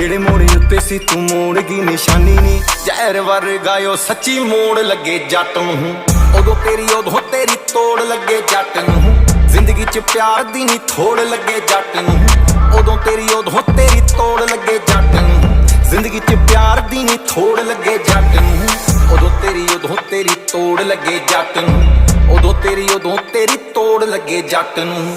ਜਿਹੜੇ ਮੋੜੇ ਉੱਤੇ ਸੀ ਤੂੰ ਮੋੜ ਗਈ ਨਿਸ਼ਾਨੀ ਨੀ। ਜ਼ਹਿਰ ਵਰਗਾਇਓ ਸੱਚੀ ਮੋੜ ਲੱਗੇ ਜੱਟ ਨੂੰ, ਉਦੋਂ ਤੇਰੀ ਤੋੜ ਲੱਗੇ ਜੱਟ ਨੂੰ। ਜ਼ਿੰਦਗੀ 'ਚ ਪਿਆਰ ਦੀ ਨੀ ਥੋੜ ਲੱਗੇ ਜੱਟ ਨੂੰ, ਉਦੋਂ ਤੇਰੀ ਤੋੜ ਲੱਗੇ ਜੱਟ ਨੂੰ। ਜ਼ਿੰਦਗੀ 'ਚ ਪਿਆਰ ਦੀ ਨੀ ਥੋੜ ਲੱਗੇ ਜੱਟ ਨੂੰ, ਉਦੋਂ ਤੇਰੀ ਤੋੜ ਲੱਗੇ ਜੱਟ ਨੂੰ। ਉਦੋਂ ਤੇਰੀ ਤੋੜ ਲੱਗੇ ਜੱਟ ਨੂੰ।